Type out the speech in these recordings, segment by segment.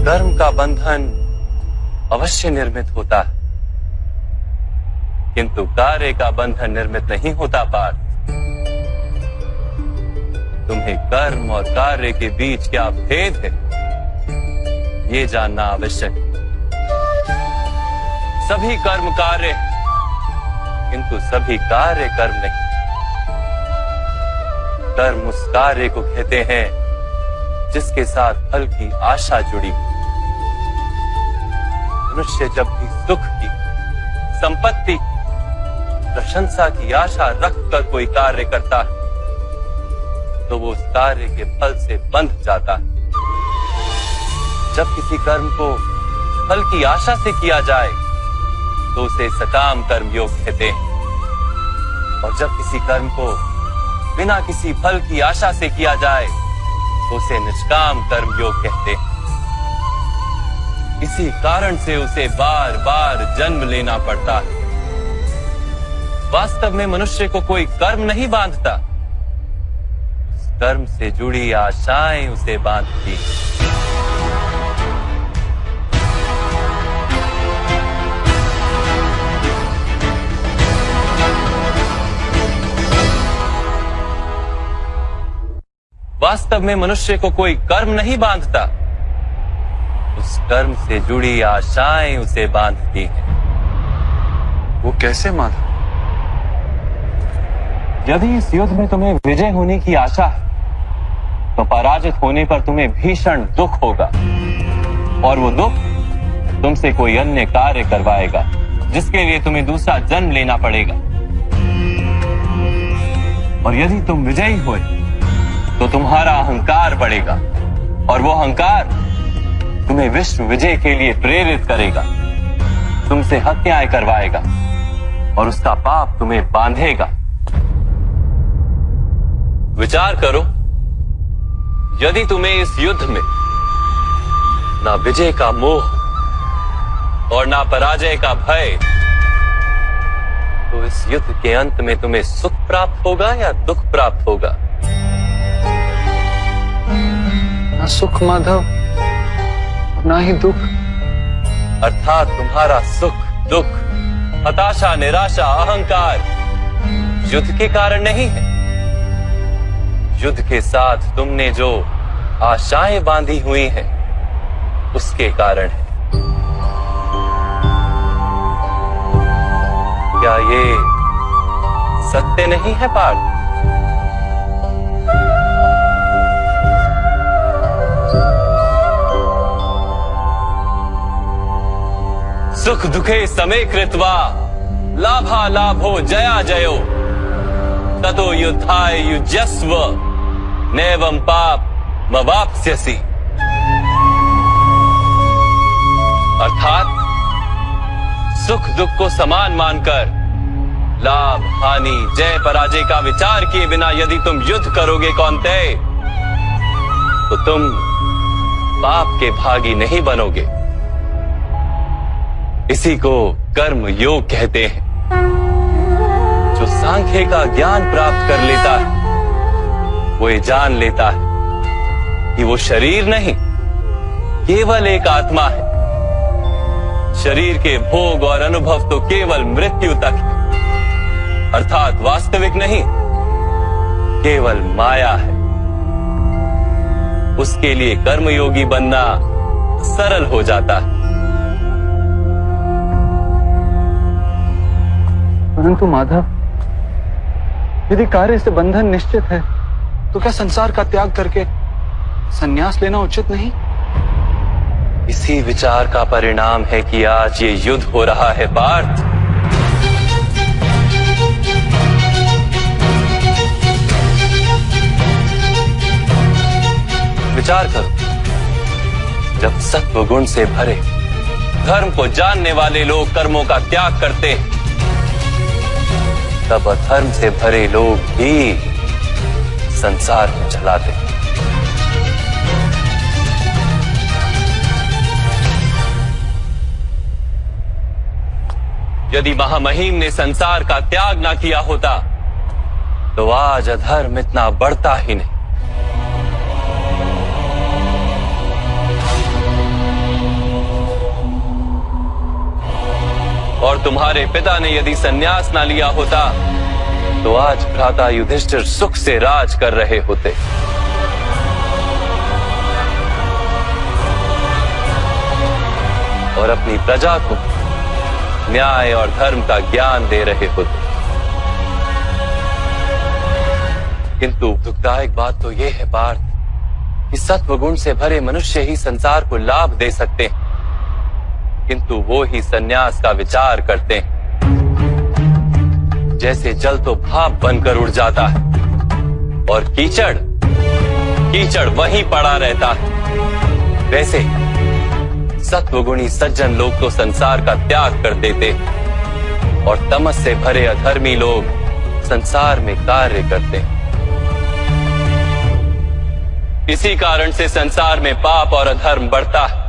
कर्म का बंधन अवश्य निर्मित होता है, किंतु कार्य का बंधन निर्मित नहीं होता पार्थ। तुम्हें कर्म और कार्य के बीच क्या भेद है, ये जानना आवश्यक है। सभी कर्म कार्य, किंतु सभी कार्य कर्म नहीं। कर्म उस कार्य को कहते हैं जिसके साथ फल की आशा जुड़ी। मनुष्य जब भी सुख की, संपत्ति, प्रशंसा की आशा रखकर कोई कार्य करता है तो वो उस कार्य के फल से बंध जाता है। जब किसी कर्म को फल की आशा से किया जाए तो उसे सकाम कर्म योग कहते हैं, और जब किसी कर्म को बिना किसी फल की आशा से किया जाए तो उसे निष्काम कर्म योग कहते हैं। इसी कारण से उसे बार बार जन्म लेना पड़ता है। वास्तव में मनुष्य को कोई कर्म नहीं बांधता, उस कर्म से जुड़ी आशाएं उसे बांधती। वास्तव में मनुष्य को कोई कर्म नहीं बांधता, उस कर्म से जुड़ी आशाएं उसे बांधती हैं। वो कैसे माधव? यदि इस युद्ध में तुम्हें विजय होने की आशा है तो पराजित होने पर तुम्हें भीषण दुख होगा, और वो दुख तुमसे कोई अन्य कार्य करवाएगा जिसके लिए तुम्हें दूसरा जन्म लेना पड़ेगा। और यदि तुम विजयी हुए तो तुम्हारा अहंकार बढ़ेगा, और वो अहंकार तुम्हें विश्व विजय के लिए प्रेरित करेगा, तुमसे हत्याएं करवाएगा और उसका पाप तुम्हें बांधेगा। विचार करो, यदि तुम्हें इस युद्ध में ना विजय का मोह और ना पराजय का भय, तो इस युद्ध के अंत में तुम्हें सुख प्राप्त होगा या दुख प्राप्त होगा? ना सुख माधव, ना ही दुख। अर्थात तुम्हारा सुख, दुख, हताशा, निराशा, अहंकार युद्ध के कारण नहीं है। युद्ध के साथ तुमने जो आशाएं बांधी हुई हैं, उसके कारण है। क्या ये सत्य नहीं है पार्थ? सुख दुखे समे कृत्वा लाभा लाभो जया जयो ततो युद्धाय युज्यस्व नैवं पाप मवाप्स्यसि। अर्थात सुख दुख को समान मानकर लाभ हानि जय पराजय का विचार किए बिना यदि तुम युद्ध करोगे कौन्तेय, तो तुम पाप के भागी नहीं बनोगे। इसी को कर्म योग कहते हैं। जो सांख्य का ज्ञान प्राप्त कर लेता है वो ये जान लेता है कि वो शरीर नहीं, केवल एक आत्मा है। शरीर के भोग और अनुभव तो केवल मृत्यु तक है, अर्थात वास्तविक नहीं, केवल माया है। उसके लिए कर्मयोगी बनना सरल हो जाता है। परंतु माधव, यदि कार्य से बंधन निश्चित है तो क्या संसार का त्याग करके संन्यास लेना उचित नहीं? इसी विचार का परिणाम है कि आज ये युद्ध हो रहा है पार्थ। विचार करो, जब सत्व गुण से भरे धर्म को जानने वाले लोग कर्मों का त्याग करते हैं, तब अधर्म से भरे लोग भी संसार को चलाते हैं। यदि महामहिम ने संसार का त्याग ना किया होता तो आज अधर्म इतना बढ़ता ही नहीं। और तुम्हारे पिता ने यदि संन्यास ना लिया होता तो आज भ्राता युधिष्ठिर सुख से राज कर रहे होते। और अपनी प्रजा को न्याय और धर्म का ज्ञान दे रहे होते। किंतु दुखदायक बात तो यह है पार्थ कि सत्व गुण से भरे मनुष्य ही संसार को लाभ दे सकते हैं, किंतु वो ही संन्यास का विचार करते हैं। जैसे जल तो भाप बनकर उड़ जाता है और कीचड़ वहीं पड़ा रहता है, वैसे सत्वगुणी सज्जन लोग तो संसार का त्याग कर देते और तमस से भरे अधर्मी लोग संसार में कार्य करते हैं। इसी कारण से संसार में पाप और अधर्म बढ़ता है।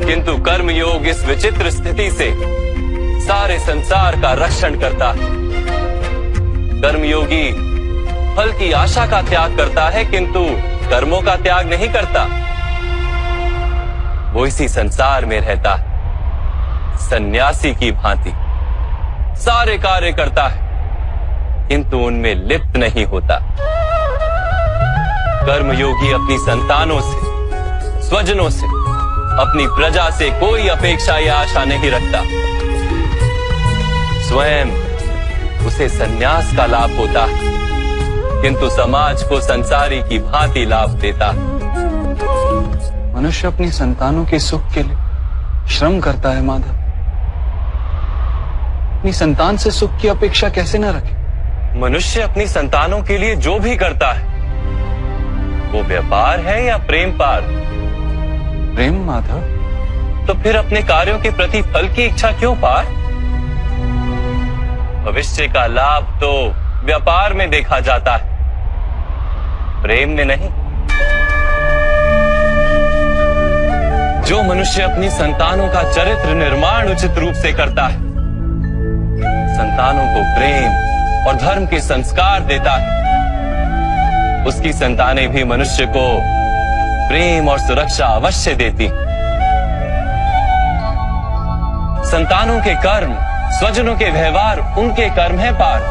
किंतु कर्मयोग इस विचित्र स्थिति से सारे संसार का रक्षण करता है। कर्मयोगी फल की आशा का त्याग करता है, किंतु कर्मों का त्याग नहीं करता। वो इसी संसार में रहता है, सन्यासी की भांति सारे कार्य करता है, किंतु उनमें लिप्त नहीं होता। कर्मयोगी अपनी संतानों से, स्वजनों से, अपनी प्रजा से कोई अपेक्षा या आशा नहीं रखता। स्वयं उसे संन्यास का लाभ होता है, किंतु समाज को संसारी की भांति लाभ देता। मनुष्य अपनी संतानों के सुख के लिए श्रम करता है माधव। अपनी संतान से सुख की अपेक्षा कैसे न रखे? मनुष्य अपनी संतानों के लिए जो भी करता है वो व्यापार है या प्रेम पार्थ? प्रेम माधव। तो फिर अपने कार्यों के प्रति फल की इच्छा क्यों पार्थ? भविष्य का लाभ तो व्यापार में देखा जाता है, प्रेम में नहीं। जो मनुष्य अपनी संतानों का चरित्र निर्माण उचित रूप से करता है, संतानों को प्रेम और धर्म के संस्कार देता है, उसकी संतानें भी मनुष्य को प्रेम और सुरक्षा अवश्य देती। संतानों के कर्म, स्वजनों के व्यवहार उनके कर्म है पार्थ।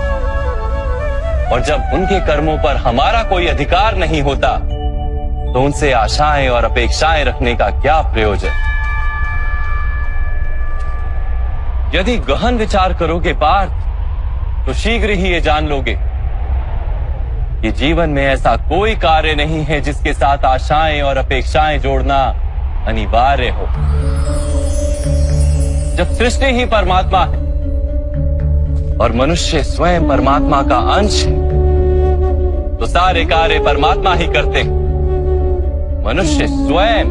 और जब उनके कर्मों पर हमारा कोई अधिकार नहीं होता तो उनसे आशाएं और अपेक्षाएं रखने का क्या प्रयोजन? यदि गहन विचार करोगे पार्थ तो शीघ्र ही ये जान लोगे कि जीवन में ऐसा कोई कार्य नहीं है जिसके साथ आशाएं और अपेक्षाएं जोड़ना अनिवार्य हो। जब सृष्टि ही परमात्मा है और मनुष्य स्वयं परमात्मा का अंश है तो सारे कार्य परमात्मा ही करते हैं, मनुष्य स्वयं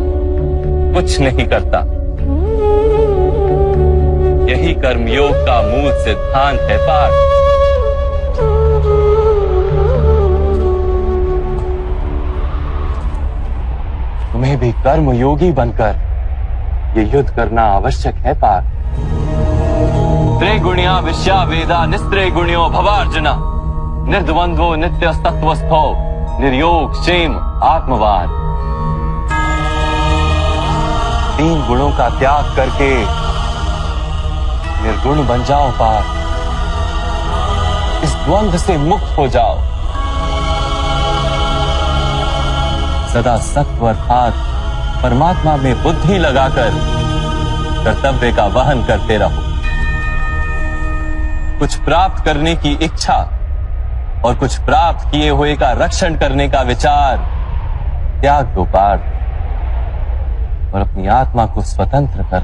कुछ नहीं करता। यही कर्मयोग का मूल सिद्धांत है पार्थ। तुम्हें भी कर्मयोगी बनकर ये युद्ध करना आवश्यक है पार्थ। त्रिगुणिया विश्या वेदा निस्त्रे गुणियो भवार्जुना निर्द्वंद्वो नित्य तत्वस्थो निर्योग क्षेम आत्मवान। तीन गुणों का त्याग करके निर्गुण बन जाओ पार्थ। इस द्वंद्व से मुक्त हो जाओ। सदा सत्व अर्थात परमात्मा में बुद्धि लगाकर कर्तव्य का वहन करते रहो। कुछ प्राप्त करने की इच्छा और कुछ प्राप्त किए हुए का रक्षण करने का विचार त्याग दो पार्थ और अपनी आत्मा को स्वतंत्र कर।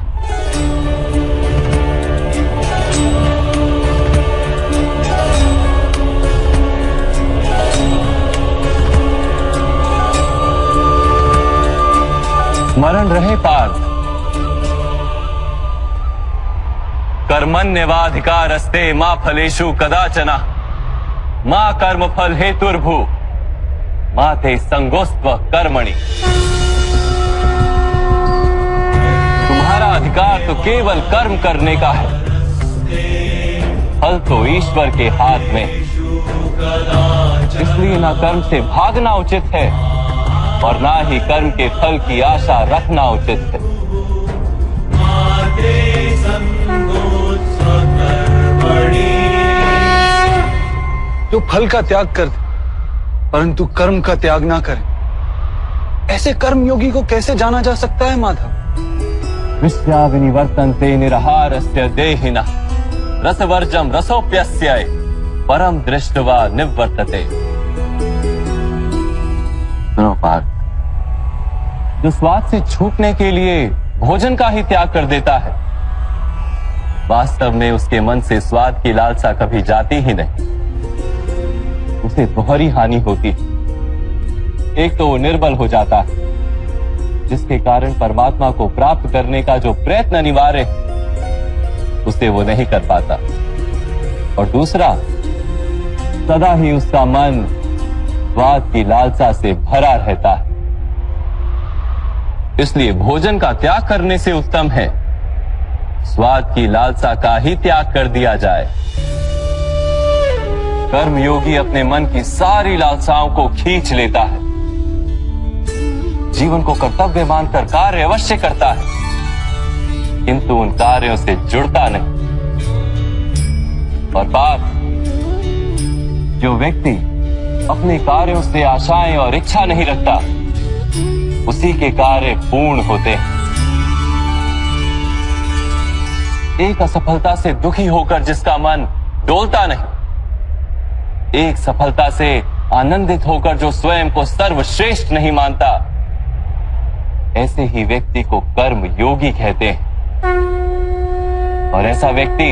स्मरण रहे पार्थ, कर्मण्यवाधिकारस्ते मा फलेषु कदाचन मा कर्म फल हेतुर्भु मा ते संगोस्त्व कर्मणि। तुम्हारा अधिकार तो केवल कर्म करने का है, फल तो ईश्वर के हाथ में। इसलिए ना कर्म से भागना उचित है और ना ही कर्म के फल की आशा रखना उचित है। जो फल का त्याग कर दे परंतु कर्म का त्याग ना करे, ऐसे कर्म योगी को कैसे जाना जा सकता है माधव? विश्या विनिवर्तन्ते निरहारस्य देहिनः रसवर्जम रसोप्यस्य परम दृष्ट्वा निवर्तते। सुनो पार्थ, जो स्वाद से छूटने के लिए भोजन का ही त्याग कर देता है, वास्तव में उसके मन से स्वाद की लालसा कभी जाती ही नहीं। उसे दोहरी हानि होती है। एक तो वो निर्बल हो जाता है, जिसके कारण परमात्मा को प्राप्त करने का जो प्रयत्न अनिवार्य है उसे वो नहीं कर पाता, और दूसरा सदा ही उसका मन स्वाद की लालसा से भरा रहता है। इसलिए भोजन का त्याग करने से उत्तम है स्वाद की लालसा का ही त्याग कर दिया जाए। कर्म योगी अपने मन की सारी लालसाओं को खींच लेता है, जीवन को कर्तव्य मानकर कार्य अवश्य करता है, किंतु उन कार्यों से जुड़ता नहीं। और बात, जो व्यक्ति अपने कार्यों से आशाएं और इच्छा नहीं रखता, उसी के कार्य पूर्ण होते हैं। एक असफलता से दुखी होकर जिसका मन डोलता नहीं, एक सफलता से आनंदित होकर जो स्वयं को सर्वश्रेष्ठ नहीं मानता, ऐसे ही व्यक्ति को कर्म योगी कहते हैं। और ऐसा व्यक्ति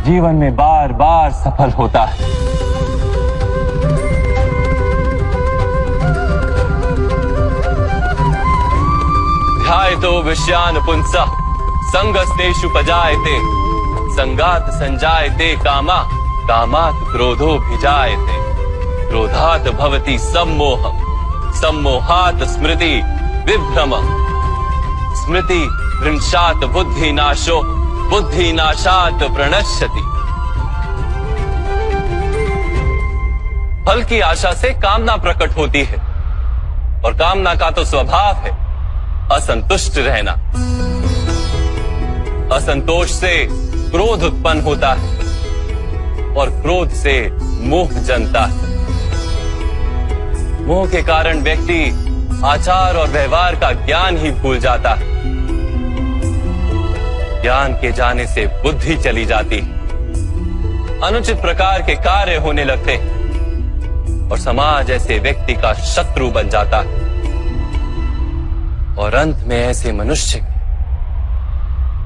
जीवन में बार बार सफल होता है। ध्यायतो विषयान पुंसः संगस्तेषु पजायते संगात संजायते कामा कामात् क्रोधो भिजायते क्रोधात् भवति सम्मोहः सम्मोहात् स्मृति विभ्रमः स्मृति भ्रंशात् बुद्धिनाशो बुद्धिनाशात् प्रणश्यति। फल की आशा से कामना प्रकट होती है, और कामना का तो स्वभाव है असंतुष्ट रहना। असंतोष से क्रोध उत्पन्न होता है, और क्रोध से मोह जन्मता है। मोह के कारण व्यक्ति आचार और व्यवहार का ज्ञान ही भूल जाता है। ज्ञान के जाने से बुद्धि चली जाती है, अनुचित प्रकार के कार्य होने लगते हैं, और समाज ऐसे व्यक्ति का शत्रु बन जाता है। और अंत में ऐसे मनुष्य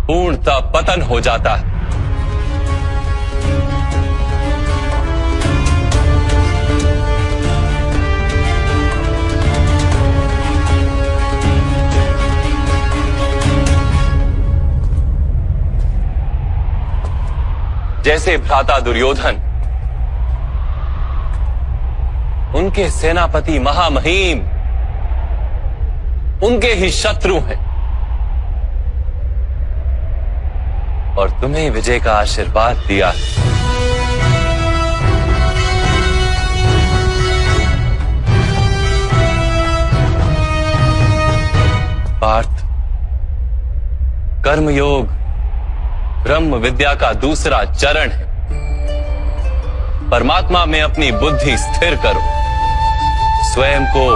पूर्णतः पतन हो जाता है। जैसे भ्राता दुर्योधन, उनके सेनापति महामहिम उनके ही शत्रु हैं, और तुम्हें विजय का आशीर्वाद दिया। पार्थ, कर्मयोग ब्रह्म विद्या का दूसरा चरण है। परमात्मा में अपनी बुद्धि स्थिर करो, स्वयं को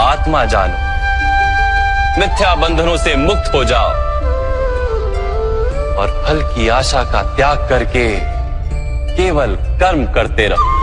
आत्मा जानो, मिथ्या बंधनों से मुक्त हो जाओ, और फल की आशा का त्याग करके केवल कर्म करते रहो।